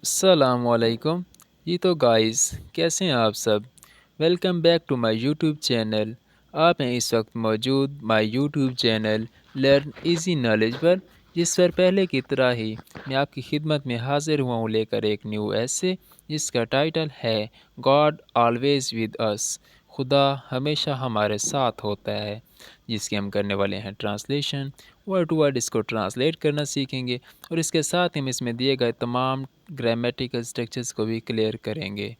السلام علیکم۔ جی تو گائز کیسے ہیں آپ سب؟ Welcome back to my YouTube channel. آپ ہیں اس وقت موجود my YouTube channel learn easy knowledge پر، جس پر پہلے کی طرح ہی میں آپ کی خدمت میں حاضر ہوا ہوں لے کر ایک نیو ایسے، جس کا ٹائٹل ہے گاڈ آلویز ود اس، خدا ہمیشہ ہمارے ساتھ ہوتا ہے، جس کی ہم کرنے والے ہیں ٹرانسلیشن۔ ورڈ ٹو ورڈ اس کو ٹرانسلیٹ کرنا سیکھیں گے، اور اس کے ساتھ ہم اس میں دیے گئے تمام گرامیٹیکل اسٹرکچرز کو بھی کلیئر کریں گے۔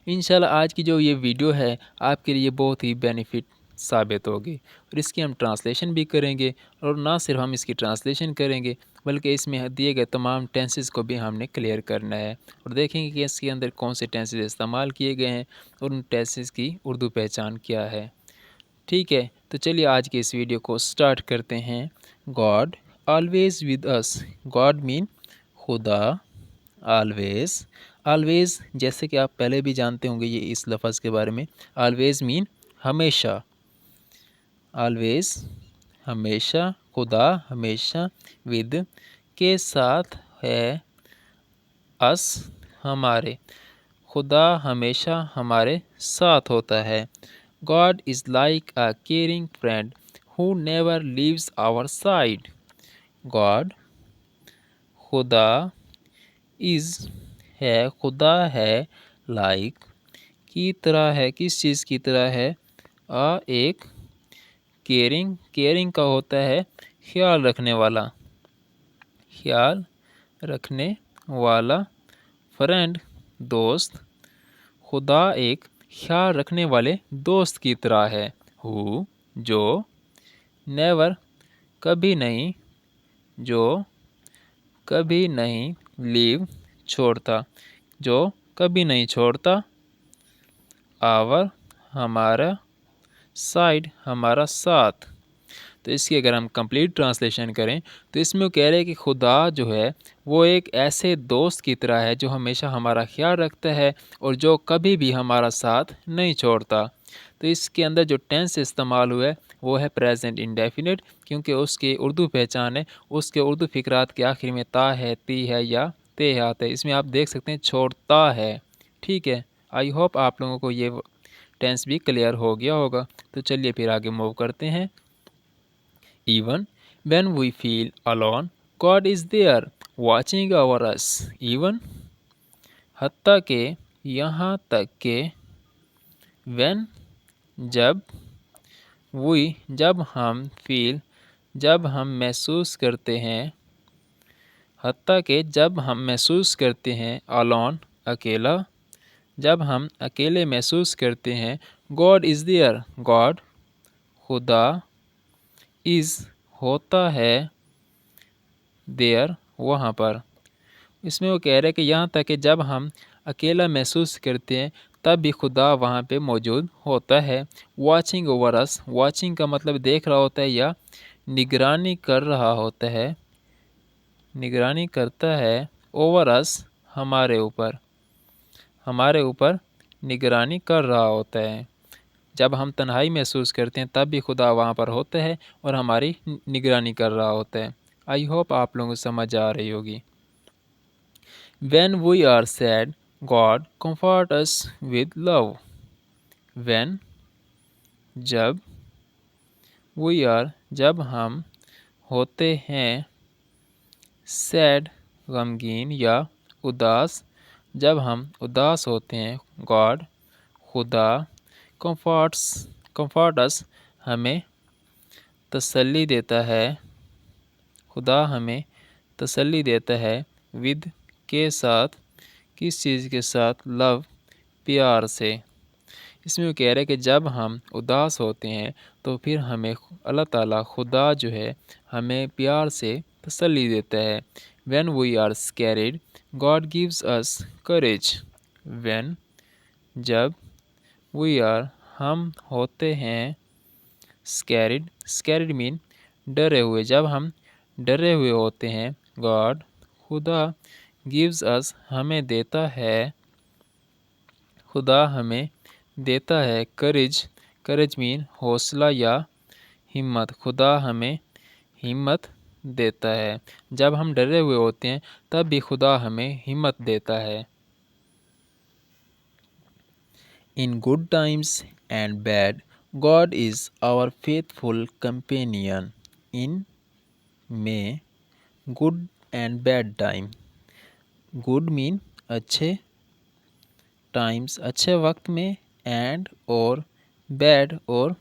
انشاءاللہ آج کی جو یہ ویڈیو ہے آپ کے لیے بہت ہی بینیفٹ ثابت ہوگی، اور اس کی ہم ٹرانسلیشن بھی کریں گے، اور نہ صرف ہم اس کی ٹرانسلیشن کریں گے بلکہ اس میں دیے گئے تمام ٹینسز کو بھی ہم نے کلیئر کرنا ہے، اور دیکھیں گے کہ اس کے اندر کون سے ٹینسز استعمال کیے گئے ہیں اور ان ٹینسز کی اردو پہچان کیا ہے۔ ٹھیک ہے، تو چلیے آج کے اس ویڈیو کو سٹارٹ کرتے ہیں۔ God always with us, God mean خدا، آلویز، آلویز جیسے کہ آپ پہلے بھی جانتے ہوں گے یہ اس لفظ کے بارے میں، آلویز مین ہمیشہ، آلویز ہمیشہ، خدا ہمیشہ، ود کے ساتھ ہے، اس ہمارے، خدا ہمیشہ ہمارے ساتھ ہوتا ہے۔ God is like a caring friend who never leaves our side. God خدا is ہے، خدا ہے، like کی طرح ہے، کس چیز کی طرح ہے، ایک کیئرنگ، کیئرنگ کا ہوتا ہے خیال رکھنے والا، خیال رکھنے والا، فرینڈ دوست، خدا ایک خیال رکھنے والے دوست کی طرح ہے، ہو جو، نیور کبھی نہیں، جو کبھی نہیں، لیو چھوڑتا، جو کبھی نہیں چھوڑتا، آور ہمارا، سائڈ ہمارا ساتھ۔ تو اس کی اگر ہم کمپلیٹ ٹرانسلیشن کریں تو اس میں وہ کہہ رہے ہیں کہ خدا جو ہے وہ ایک ایسے دوست کی طرح ہے جو ہمیشہ ہمارا خیال رکھتا ہے اور جو کبھی بھی ہمارا ساتھ نہیں چھوڑتا۔ تو اس کے اندر جو ٹینس استعمال ہوا ہے وہ ہے پریزنٹ انڈیفینٹ، کیونکہ اس کی اردو پہچان ہے، اس کے اردو فقرات کے آخر میں تا ہے، تی ہے یا تے آتا ہے۔ اس میں آپ دیکھ سکتے ہیں چھوڑتا ہے۔ ٹھیک ہے، آئی ہوپ آپ لوگوں کو یہ ٹینس بھی کلیئر ہو گیا ہوگا۔ تو چلیے پھر آگے موو کرتے ہیں۔ Even when we feel alone, God is there watching over us. Even حتیٰ کہ، یہاں تک کہ، when جب، we جب ہم، feel جب ہم محسوس کرتے ہیں، حتیٰ کہ جب ہم محسوس کرتے ہیں، alone اکیلا، جب ہم اکیلے محسوس کرتے ہیں، God is there God خدا is ہوتا ہے، there وہاں پر۔ اس میں وہ کہہ رہے کہ یہاں تک کہ جب ہم اکیلا محسوس کرتے ہیں تب بھی خدا وہاں پہ موجود ہوتا ہے۔ واچنگ اوور اس، واچنگ کا مطلب دیکھ رہا ہوتا ہے یا نگرانی کر رہا ہوتا ہے، نگرانی کرتا ہے، اوور اس ہمارے اوپر، ہمارے اوپر نگرانی کر رہا ہوتا ہے۔ جب ہم تنہائی محسوس کرتے ہیں تب بھی خدا وہاں پر ہوتا ہے اور ہماری نگرانی کر رہا ہوتا ہے۔ آئی ہوپ آپ لوگوں کو سمجھ آ رہی ہوگی۔ When we are sad, God comfort us with love. When جب، we are جب ہم ہوتے ہیں، sad غمگین یا اداس، جب ہم اداس ہوتے ہیں، God خدا comfort us ہمیں تسلی دیتا ہے، خدا ہمیں تسلی دیتا ہے، with کے ساتھ، کس چیز کے ساتھ، love پیار سے۔ اس میں وہ کہہ رہے کہ جب ہم اداس ہوتے ہیں تو پھر ہمیں اللہ تعالیٰ خدا جو ہے ہمیں پیار سے تسلی دیتا ہے۔ When we are scared, God gives us courage. When جب، we are ہم ہوتے ہیں، scared mean ڈرے ہوئے، جب ہم ڈرے ہوئے ہوتے ہیں، God خدا gives us ہمیں دیتا ہے، خدا ہمیں دیتا ہے، courage mean حوصلہ یا ہمت، خدا ہمیں ہمت دیتا ہے۔ جب ہم ڈرے ہوئے ہوتے ہیں تب بھی خدا ہمیں ہمت دیتا ہے۔ In good times and bad, God is our faithful companion. In میں good and bad time. Good mean اچھے times اچھے وقت میں and اور bad اور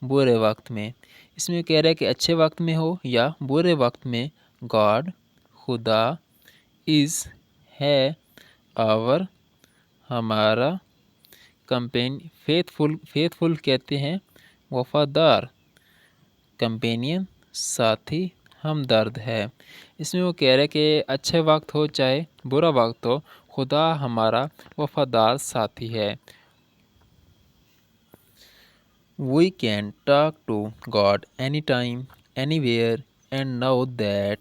برے وقت میں۔ اس میں کہہ رہا ہے کہ اچھے وقت میں ہو یا برے وقت میں God خدا is ہے our ہمارا faithful کہتے ہیں وفادار، companion ساتھی، ہمدرد ہے۔ اس میں وہ کہہ رہے کہ اچھے وقت ہو چاہے برا وقت ہو خدا ہمارا وفادار ساتھی ہے۔ We can talk to God anytime, anywhere and know that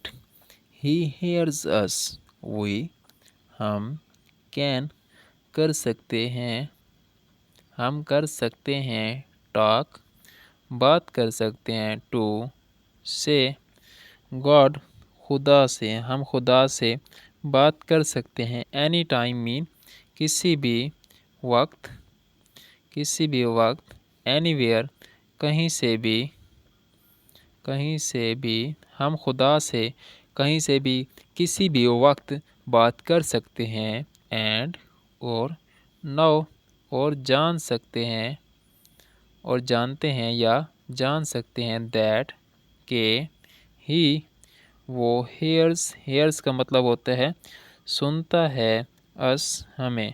He hears us. ہم can کر سکتے ہیں talk بات کر سکتے ہیں to سے God خدا سے، ہم خدا سے بات کر سکتے ہیں اینی ٹائم مین کسی بھی وقت اینی ویئر کہیں سے بھی ہم خدا سے کہیں سے بھی کسی بھی وقت بات کر سکتے ہیں اینڈ اور نو اور جان سکتے ہیں اور جانتے ہیں یا جان سکتے ہیں دیٹ کہ ہی وہ ہیئرس کا مطلب ہوتا ہے سنتا ہے اس ہمیں۔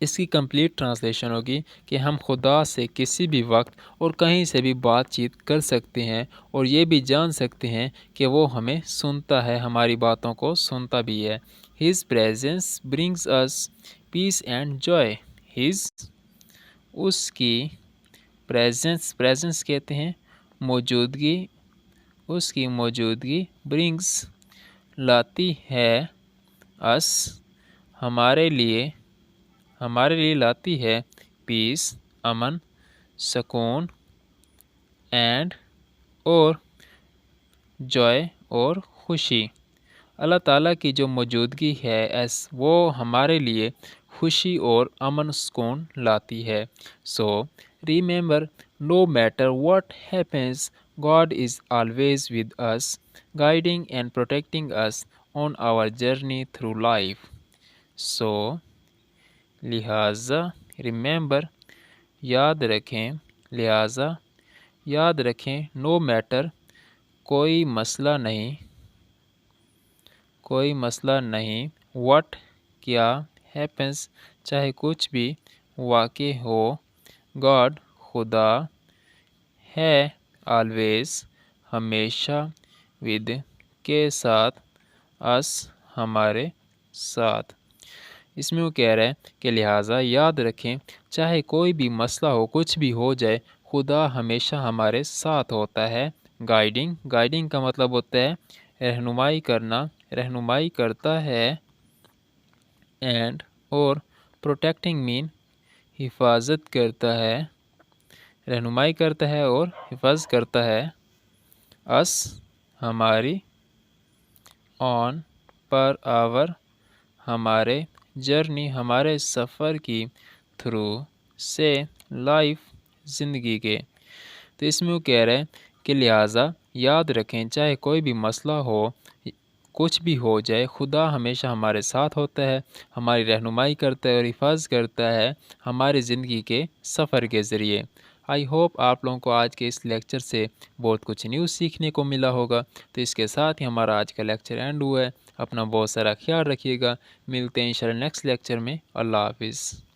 اس کی کمپلیٹ ٹرانسلیشن ہوگی کہ ہم خدا سے کسی بھی وقت اور کہیں سے بھی بات چیت کر سکتے ہیں اور یہ بھی جان سکتے ہیں کہ وہ ہمیں سنتا ہے، ہماری باتوں کو سنتا بھی ہے۔ His presence brings us peace and joy. اس کی پریزنس کہتے ہیں موجودگی، اس کی موجودگی brings لاتی ہے us ہمارے لیے لاتی ہے پیس امن، سکون اینڈ اور جوائے اور خوشی۔ اللہ تعالیٰ کی جو موجودگی ہے وہ ہمارے لیے خوشی اور امن سکون لاتی ہے۔ So remember no matter what happens God is always with us, guiding and protecting us on our journey through life. So لہٰذا ریممبر یاد رکھیں نو میٹر کوئی مسئلہ نہیں واٹ کیا ہیپنس چاہے کچھ بھی واقع ہو God خدا ہے آلویز ہمیشہ ود کے ساتھ اس ہمارے ساتھ۔ اس میں وہ کہہ رہے ہیں کہ لہٰذا یاد رکھیں چاہے کوئی بھی مسئلہ ہو کچھ بھی ہو جائے خدا ہمیشہ ہمارے ساتھ ہوتا ہے۔ گائیڈنگ کا مطلب ہوتا ہے رہنمائی کرتا ہے اینڈ اور پروٹیکٹنگ مین حفاظت کرتا ہے، رہنمائی کرتا ہے اور حفاظت کرتا ہے اس ہماری آن پر آور ہمارے جرنی ہمارے سفر کی تھرو سے لائف زندگی کے۔ تو اس میں وہ کہہ رہے ہیں کہ لہٰذا یاد رکھیں چاہے کوئی بھی مسئلہ ہو کچھ بھی ہو جائے خدا ہمیشہ ہمارے ساتھ ہوتا ہے، ہماری رہنمائی کرتا ہے اور حفاظت کرتا ہے ہماری زندگی کے سفر کے ذریعے۔ آئی ہوپ آپ لوگوں کو آج کے اس لیکچر سے بہت کچھ نیو سیکھنے کو ملا ہوگا۔ تو اس کے ساتھ ہی ہمارا آج کا لیکچر اینڈ ہوا ہے۔ اپنا بہت سارا خیال رکھیے گا، ملتے ہیں انشاءاللہ نیکسٹ لیکچر میں۔ اللہ حافظ۔